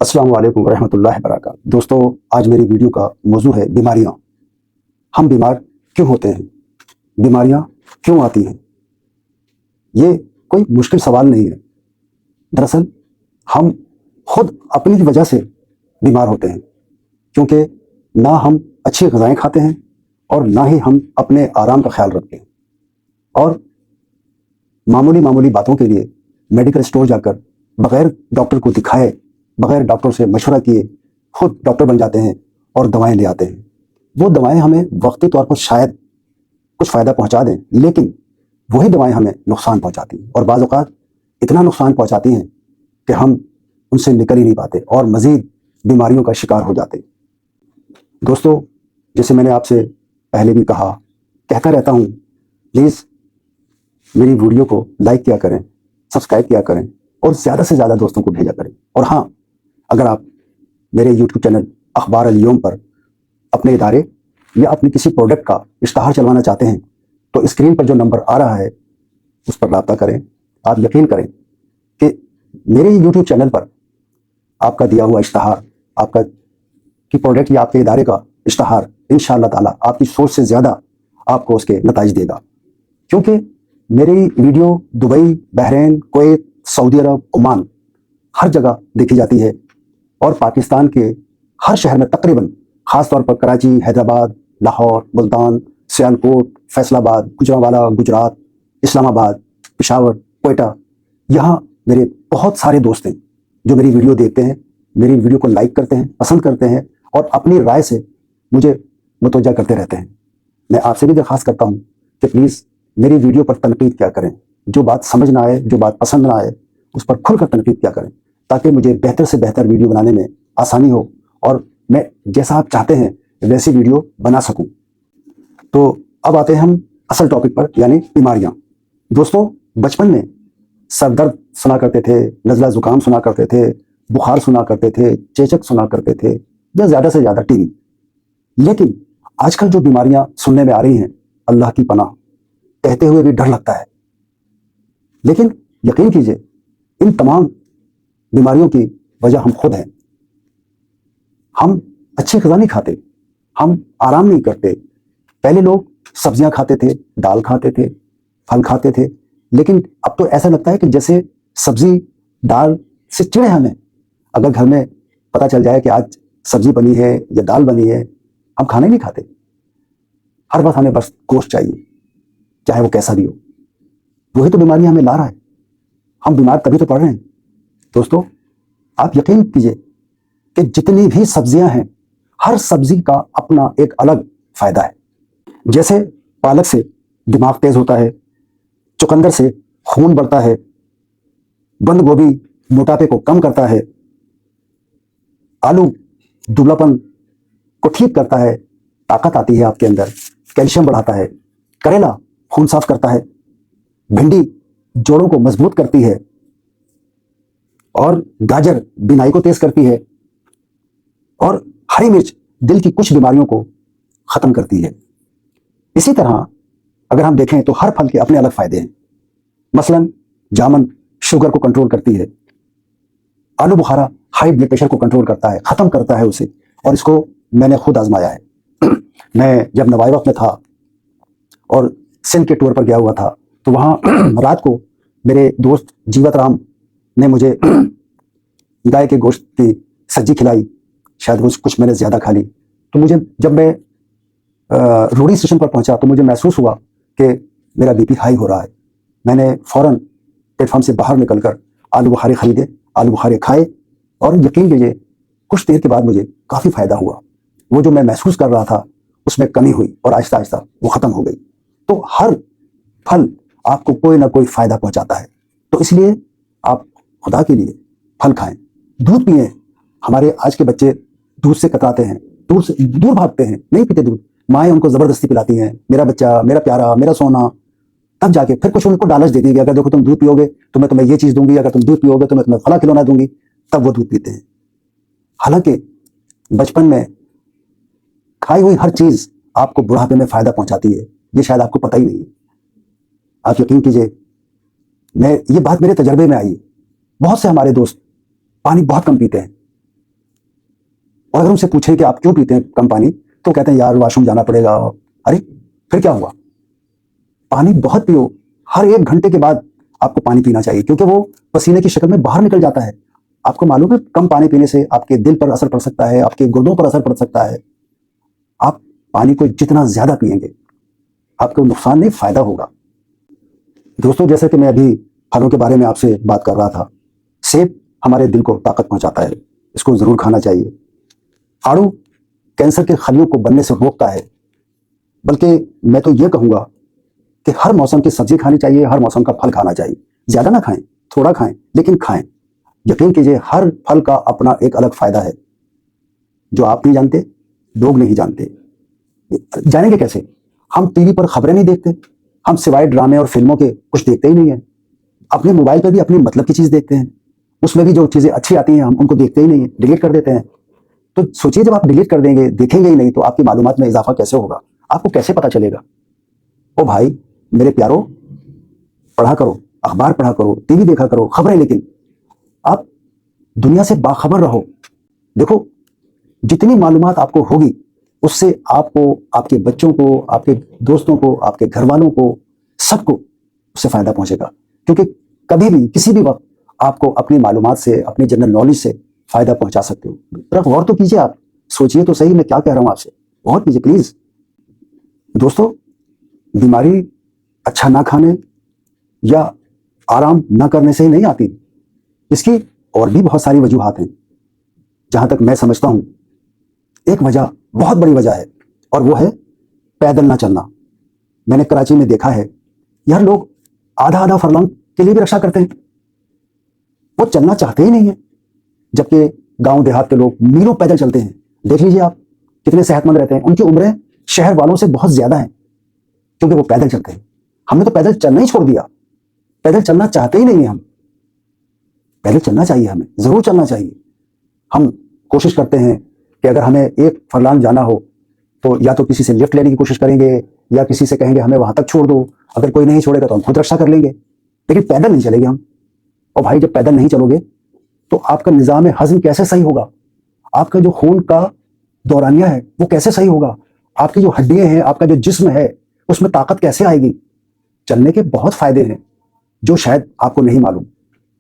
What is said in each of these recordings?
السلام علیکم ورحمۃ اللہ وبرکاتہ۔ دوستو، آج میری ویڈیو کا موضوع ہے بیماریاں۔ ہم بیمار کیوں ہوتے ہیں؟ بیماریاں کیوں آتی ہیں؟ یہ کوئی مشکل سوال نہیں ہے۔ دراصل ہم خود اپنی وجہ سے بیمار ہوتے ہیں، کیونکہ نہ ہم اچھی غذائیں کھاتے ہیں اور نہ ہی ہم اپنے آرام کا خیال رکھتے ہیں، اور معمولی باتوں کے لیے میڈیکل اسٹور جا کر بغیر ڈاکٹر کو دکھائے، بغیر ڈاکٹر سے مشورہ کیے خود ڈاکٹر بن جاتے ہیں اور دوائیں لے آتے ہیں۔ وہ دوائیں ہمیں وقتی طور پر شاید کچھ فائدہ پہنچا دیں، لیکن وہی دوائیں ہمیں نقصان پہنچاتی ہیں، اور بعض اوقات اتنا نقصان پہنچاتی ہیں کہ ہم ان سے نکل ہی نہیں پاتے اور مزید بیماریوں کا شکار ہو جاتے ہیں۔ دوستو، جیسے میں نے آپ سے پہلے بھی کہتا رہتا ہوں، پلیز میری ویڈیو کو لائک کیا کریں، سبسکرائب کیا کریں اور زیادہ سے زیادہ دوستوں کو بھیجا کریں۔ اور ہاں، اگر آپ میرے یوٹیوب چینل اخبار الیوم پر اپنے ادارے یا اپنی کسی پروڈکٹ کا اشتہار چلوانا چاہتے ہیں تو اسکرین پر جو نمبر آ رہا ہے اس پر رابطہ کریں۔ آپ یقین کریں کہ میرے یوٹیوب چینل پر آپ کا دیا ہوا اشتہار، آپ کا کی پروڈکٹ یا آپ کے ادارے کا اشتہار انشاءاللہ تعالیٰ آپ کی سوچ سے زیادہ آپ کو اس کے نتائج دے گا، کیونکہ میری ویڈیو دبئی، بحرین، کویت، سعودی عرب، عمان ہر جگہ دیکھی جاتی ہے، اور پاکستان کے ہر شہر میں تقریباً، خاص طور پر کراچی، حیدرآباد، لاہور، ملتان، سیالکوٹ، فیصل آباد، گوجرانوالا، گجرات، اسلام آباد، پشاور، کوئٹہ، یہاں میرے بہت سارے دوست ہیں جو میری ویڈیو دیکھتے ہیں، میری ویڈیو کو لائک کرتے ہیں، پسند کرتے ہیں اور اپنی رائے سے مجھے متوجہ کرتے رہتے ہیں۔ میں آپ سے بھی درخواست کرتا ہوں کہ پلیز میری ویڈیو پر تنقید کیا کریں، جو بات سمجھ نہ آئے، جو بات پسند نہ آئے، اس پر کھل کر تنقید کیا کریں، تاکہ مجھے بہتر سے بہتر ویڈیو بنانے میں آسانی ہو اور میں جیسا آپ چاہتے ہیں ویسی ویڈیو بنا سکوں۔ تو اب آتے ہیں ہم اصل ٹاپک پر، یعنی بیماریاں۔ دوستو، بچپن میں سر درد سنا کرتے تھے، نزلہ زکام سنا کرتے تھے، بخار سنا کرتے تھے، چیچک سنا کرتے تھے، یا زیادہ سے زیادہ ٹی وی۔ لیکن آج کل جو بیماریاں سننے میں آ رہی ہیں، اللہ کی پناہ، کہتے ہوئے بھی ڈر لگتا ہے، لیکن یقین کیجئے ان تمام بیماریوں کی وجہ ہم خود ہیں۔ ہم اچھی غذا نہیں کھاتے، ہم آرام نہیں کرتے۔ پہلے لوگ سبزیاں کھاتے تھے، دال کھاتے تھے، پھل کھاتے تھے، لیکن اب تو ایسا لگتا ہے کہ جیسے سبزی دال سے چڑے ہمیں۔ اگر گھر میں پتہ چل جائے کہ آج سبزی بنی ہے یا دال بنی ہے، ہم کھانا ہی نہیں کھاتے۔ ہر وقت ہمیں بس گوشت چاہیے، چاہے وہ کیسا بھی ہو۔ وہی تو بیماری ہمیں لا رہا ہے، ہم بیمار تبھی تو پڑ رہے ہیں۔ دوستو، آپ یقین کیجئے کہ جتنی بھی سبزیاں ہیں، ہر سبزی کا اپنا ایک الگ فائدہ ہے۔ جیسے پالک سے دماغ تیز ہوتا ہے، چقندر سے خون بڑھتا ہے، بند گوبھی موٹاپے کو کم کرتا ہے، آلو دبلاپن کو ٹھیک کرتا ہے، طاقت آتی ہے آپ کے اندر، کیلشیم بڑھاتا ہے، کریلا خون صاف کرتا ہے، بھنڈی جوڑوں کو مضبوط کرتی ہے، اور گاجر بینائی کو تیز کرتی ہے، اور ہری مرچ دل کی کچھ بیماریوں کو ختم کرتی ہے۔ اسی طرح اگر ہم دیکھیں تو ہر پھل کے اپنے الگ فائدے ہیں۔ مثلا جامن شوگر کو کنٹرول کرتی ہے، آلو بخارا ہائی بلڈ پریشر کو کنٹرول کرتا ہے، ختم کرتا ہے اسے، اور اس کو میں نے خود آزمایا ہے۔ میں جب نوائی وقت میں تھا اور سندھ کے ٹور پر گیا ہوا تھا، تو وہاں رات کو میرے دوست جیوت رام نے مجھے گائے کے گوشت کی سبزی کھلائی، شاید وہ کچھ میں نے زیادہ کھا لی، تو مجھے جب میں روڑی اسٹیشن پر پہنچا تو مجھے محسوس ہوا کہ میرا بی پی ہائی ہو رہا ہے۔ میں نے فوراً پلیٹ فارم سے باہر نکل کر آلو بخارے خریدے، آلو بخارے کھائے، اور یقین کیجیے کچھ دیر کے بعد مجھے کافی فائدہ ہوا۔ وہ جو میں محسوس کر رہا تھا اس میں کمی ہوئی اور آہستہ آہستہ وہ ختم ہو گئی۔ تو ہر پھل آپ کو کوئی نہ کوئی فائدہ پہنچاتا ہے، تو اس لیے آپ خدا کے لیے پھل کھائیں، دودھ پئیں۔ ہمارے آج کے بچے دودھ سے کتراتے ہیں، دور بھاگتے ہیں، نہیں پیتے دودھ۔ مائیں ان کو زبردستی پلاتی ہیں، میرا بچہ، میرا پیارا، میرا سونا، تب جا کے پھر کچھ ان کو لالچ دیتی ہے کہ اگر دیکھو تم دودھ پیو گے تو میں تمہیں یہ چیز دوں گی، اگر تم دودھ پیو گے تو میں تمہیں فلاں کھلونا دوں گی، تب وہ دودھ پیتے ہیں۔ حالانکہ بچپن میں کھائی ہوئی ہر چیز آپ کو بڑھاپے میں فائدہ پہنچاتی ہے، یہ شاید آپ کو پتہ ہی نہیں ہے۔ آپ یقین کیجئے، یہ بات میرے تجربے میں آئی ہے۔ بہت سے ہمارے دوست پانی بہت کم پیتے ہیں، اور اگر ان سے پوچھیں کہ آپ کیوں پیتے ہیں کم پانی تو کہتے ہیں یار واش روم جانا پڑے گا. ارے پھر کیا ہوا؟ پانی بہت پیو. ہر 1 گھنٹے کے بعد آپ کو پانی پینا چاہیے کیونکہ وہ پسینے کی شکل میں باہر نکل جاتا ہے. آپ کو معلوم ہے کم پانی پینے سے آپ کے دل پر اثر پڑ سکتا ہے, آپ کے گردوں پر اثر پڑ سکتا ہے. آپ پانی کو جتنا زیادہ پئیں گے آپ کو نقصان نہیں فائدہ ہوگا. دوستوں جیسے کہ میں ابھی پھلوں کے بارے میں آپ سے بات کر رہا تھا, سیب ہمارے دل کو طاقت پہنچاتا ہے, اس کو ضرور کھانا چاہیے. آڑو کینسر کے خلیوں کو بننے سے روکتا ہے. بلکہ میں تو یہ کہوں گا کہ ہر موسم کی سبزی کھانی چاہیے, ہر موسم کا پھل کھانا چاہیے. زیادہ نہ کھائیں, تھوڑا کھائیں, لیکن کھائیں. یقین کیجئے ہر پھل کا اپنا ایک الگ فائدہ ہے جو آپ نہیں جانتے, لوگ نہیں جانتے. جانیں گے کیسے؟ ہم ٹی وی پر خبریں نہیں دیکھتے, ہم سوائے ڈرامے اور فلموں کے کچھ دیکھتے ہی نہیں ہیں. اپنے موبائل پہ بھی اپنی مطلب کی چیز دیکھتے ہیں, اس میں بھی جو چیزیں اچھی آتی ہیں ہم ان کو دیکھتے ہی نہیں ہیں, ڈیلیٹ کر دیتے ہیں. تو سوچیے جب آپ ڈیلیٹ کر دیں گے, دیکھیں گے ہی نہیں, تو آپ کی معلومات میں اضافہ کیسے ہوگا؟ آپ کو کیسے پتا چلے گا؟ او بھائی میرے پیارو, پڑھا کرو, اخبار پڑھا کرو, ٹی وی دیکھا کرو, خبریں, لیکن آپ دنیا سے باخبر رہو. دیکھو جتنی معلومات آپ کو ہوگی اس سے آپ کو, آپ کے بچوں کو, آپ کے دوستوں کو, آپ کے گھر والوں کو, سب کو اس سے فائدہ پہنچے گا. کیونکہ کبھی بھی کسی بھی وقت آپ کو اپنی معلومات سے, اپنی جنرل نالج سے فائدہ پہنچا سکتے ہو. ذرا غور تو کیجئے, آپ سوچئے تو صحیح میں کیا کہہ رہا ہوں آپ سے, غور کیجئے پلیز. دوستو بیماری اچھا نہ کھانے یا آرام نہ کرنے سے ہی نہیں آتی, اس کی اور بھی بہت ساری وجوہات ہیں. جہاں تک میں سمجھتا ہوں ایک وجہ, بہت بڑی وجہ ہے, اور وہ ہے پیدل نہ چلنا. میں نے کراچی میں دیکھا ہے یار لوگ آدھا فرلانگ کے لیے بھی رکشا کرتے ہیں, وہ چلنا چاہتے ہی نہیں ہیں. جبکہ گاؤں دیہات کے لوگ میلوں پیدل چلتے ہیں. دیکھ لیجئے آپ کتنے صحت مند رہتے ہیں, ان کی عمریں شہر والوں سے بہت زیادہ ہیں کیونکہ وہ پیدل چلتے ہیں. ہم نے تو پیدل چلنا ہی چھوڑ دیا, پیدل چلنا چاہتے ہی نہیں ہیں ہم. پیدل چلنا چاہیے, ہمیں ضرور چلنا چاہیے. ہم کوشش کرتے ہیں کہ اگر ہمیں 1 فرلانگ جانا ہو تو یا تو کسی سے لفٹ لینے کی کوشش کریں گے یا کسی سے کہیں گے ہمیں وہاں تک چھوڑ دو. اگر کوئی نہیں چھوڑے گا تو ہم خود رکشا کر لیں گے, لیکن پیدل نہیں چلیں گے ہم. اور بھائی جب پیدل نہیں چلو گے تو آپ کا نظام ہضم کیسے صحیح ہوگا؟ آپ کا جو خون کا دورانیہ ہے وہ کیسے صحیح ہوگا؟ آپ کی جو ہڈیاں ہیں, آپ کا جو جسم ہے, اس میں طاقت کیسے آئے گی؟ چلنے کے بہت فائدے ہیں جو شاید آپ کو نہیں معلوم.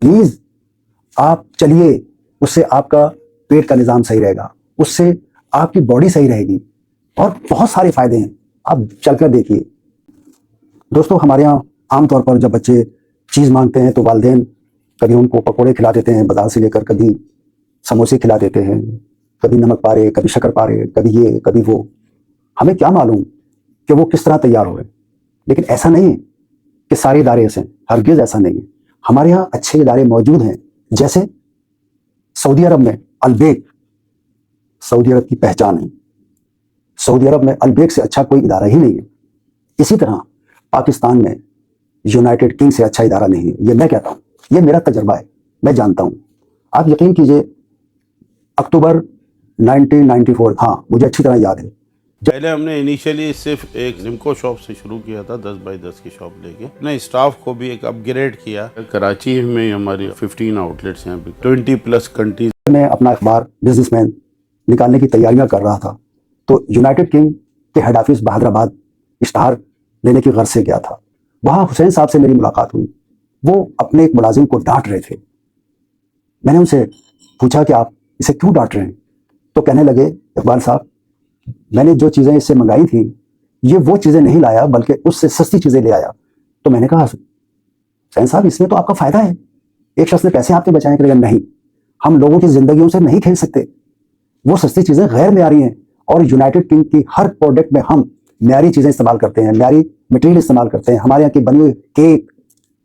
پلیز آپ چلیے, اس سے آپ کا پیٹ کا نظام صحیح رہے گا, اس سے آپ کی باڈی صحیح رہے گی, اور بہت سارے فائدے ہیں, آپ چل کر دیکھیے. دوستوں ہمارے یہاں عام طور پر جب بچے چیز مانگتے ہیں تو والدین کبھی ان کو پکوڑے کھلا دیتے ہیں بازار سے لے کر, کبھی سموسے کھلا دیتے ہیں, کبھی نمک پارے, کبھی شکر پارے, کبھی یہ کبھی وہ. ہمیں کیا معلوم کہ وہ کس طرح تیار ہوئے, لیکن ایسا نہیں ہے کہ سارے ادارے ایسے ہیں, ہرگز ایسا نہیں ہے. ہمارے یہاں اچھے ادارے موجود ہیں, جیسے سعودی عرب میں البیک سعودی عرب کی پہچان ہے. سعودی عرب میں البیک سے اچھا کوئی ادارہ ہی نہیں ہے. اسی طرح پاکستان میں یونائٹڈ کنگ سے اچھا ادارہ نہیں ہے. یہ میں کہتا ہوں, یہ میرا تجربہ ہے, میں جانتا ہوں. آپ یقین کیجئے اکتوبر 1994, ہاں مجھے اچھی طرح یاد ہے, پہلے ہم نے انیشیلی صرف ایک زمکو شاپ سے شروع کیا تھا, 10x10 کی شاپ لے کے. اپنے اسٹاف کو بھی ایک اپ گریڈ کیا. کراچی میں ہماری 15 آؤٹ لیٹس ہیں, 20+ کنٹریز. میں اپنا اخبار بزنس مین نکالنے کی تیاریاں کر رہا تھا تو یونائٹڈ کنگ کے ہیڈ آفس بہادر آباد اشتہار لینے کی غرض سے گیا تھا. وہاں حسین صاحب سے میری ملاقات ہوئی. وہ اپنے ایک ملازم کو ڈانٹ رہے تھے. میں نے ان سے پوچھا کہ آپ اسے کیوں ڈانٹ رہے ہیں؟ تو کہنے لگے اقبال صاحب میں نے جو چیزیں اس سے منگائی تھیں یہ وہ چیزیں نہیں لایا بلکہ اس سے سستی چیزیں لے آیا. تو میں نے کہا حسین صاحب اس میں تو آپ کا فائدہ ہے, ایک شخص نے پیسے آپ کے بچائیں. کہ نہیں, ہم لوگوں کی زندگیوں سے نہیں کھیل سکتے. وہ سستی چیزیں غیر معیاری ہیں, اور یونائٹڈ کنگ کی ہر پروڈکٹ میں ہم معیاری چیزیں استعمال کرتے ہیں, معیاری مٹیریل استعمال کرتے ہیں. ہمارے یہاں کی بنی ہوئی کیک,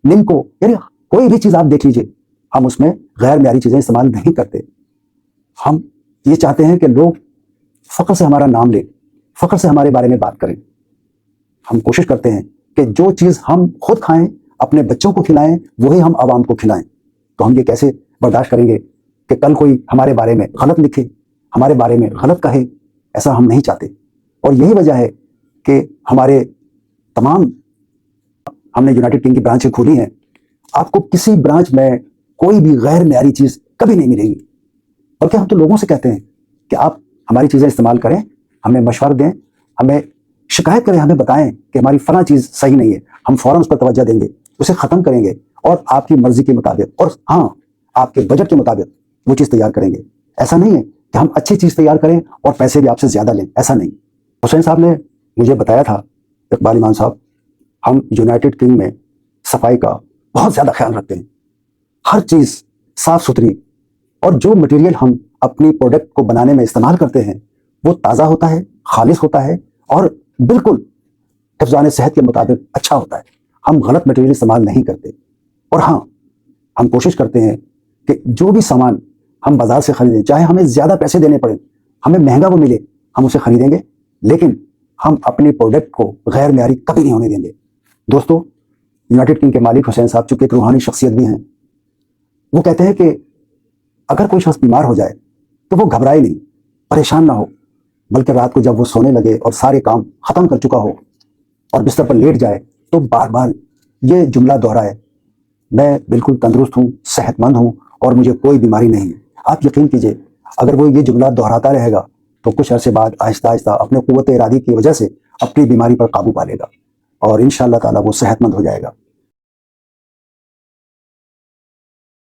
نمکو, یعنی کوئی بھی چیز آپ دیکھ لیجئے, ہم اس میں غیر معیاری چیزیں استعمال نہیں کرتے. ہم یہ چاہتے ہیں کہ لوگ فخر سے ہمارا نام لیں, فخر سے ہمارے بارے میں بات کریں. ہم کوشش کرتے ہیں کہ جو چیز ہم خود کھائیں, اپنے بچوں کو کھلائیں, وہی ہم عوام کو کھلائیں. تو ہم یہ کیسے برداشت کریں گے کہ کل کوئی ہمارے بارے میں غلط لکھے, ہمارے بارے میں غلط کہے؟ ایسا ہم نہیں چاہتے. اور یہی وجہ ہے کہ ہمارے تمام ہم نے یونائٹڈ کنگ کی برانچیں کھولی ہیں. آپ کو کسی برانچ میں کوئی بھی غیر معیاری چیز کبھی نہیں ملے گی. بلکہ ہم تو لوگوں سے کہتے ہیں کہ آپ ہماری چیزیں استعمال کریں، ہمیں مشورہ دیں، ہمیں شکایت کریں، ہمیں بتائیں کہ ہماری فلاں چیز صحیح نہیں ہے، ہم فوراً اس پر توجہ دیں گے، اسے ختم کریں گے اور آپ کی مرضی کے مطابق اور ہاں آپ کے بجٹ کے مطابق وہ چیز تیار کریں گے۔ ایسا نہیں ہے کہ ہم اچھی چیز تیار کریں اور پیسے بھی آپ سے زیادہ لیں، ایسا نہیں۔ حسین صاحب نے مجھے بتایا تھا، اقبال ایمان صاحب، ہم یونائٹڈ کنگ میں صفائی کا بہت زیادہ خیال رکھتے ہیں، ہر چیز صاف ستھری، اور جو مٹیریل ہم اپنی پروڈکٹ کو بنانے میں استعمال کرتے ہیں وہ تازہ ہوتا ہے، خالص ہوتا ہے اور بالکل حفظان صحت کے مطابق اچھا ہوتا ہے۔ ہم غلط مٹیریل استعمال نہیں کرتے، اور ہاں ہم کوشش کرتے ہیں کہ جو بھی سامان ہم بازار سے خریدیں، چاہے ہمیں زیادہ پیسے دینے پڑیں، ہمیں مہنگا وہ ملے، ہم اسے خریدیں گے، لیکن ہم اپنی پروڈکٹ کو غیر معیاری کبھی نہیں ہونے دیں گے۔ دوستو، یونائٹڈ کنگ کے مالک حسین صاحب چونکہ ایک روحانی شخصیت بھی ہیں، وہ کہتے ہیں کہ اگر کوئی شخص بیمار ہو جائے تو وہ گھبرائے نہیں، پریشان نہ ہو، بلکہ رات کو جب وہ سونے لگے اور سارے کام ختم کر چکا ہو اور بستر پر لیٹ جائے تو بار بار یہ جملہ دہرائے، میں بالکل تندرست ہوں، صحت مند ہوں اور مجھے کوئی بیماری نہیں ہے۔ آپ یقین کیجئے، اگر وہ یہ جملہ دہراتا رہے گا تو کچھ عرصے بعد آہستہ آہستہ اپنے قوت ارادی کی وجہ سے اپنی بیماری پر قابو پا لے گا اور انشاءاللہ تعالیٰ وہ صحت مند ہو جائے گا۔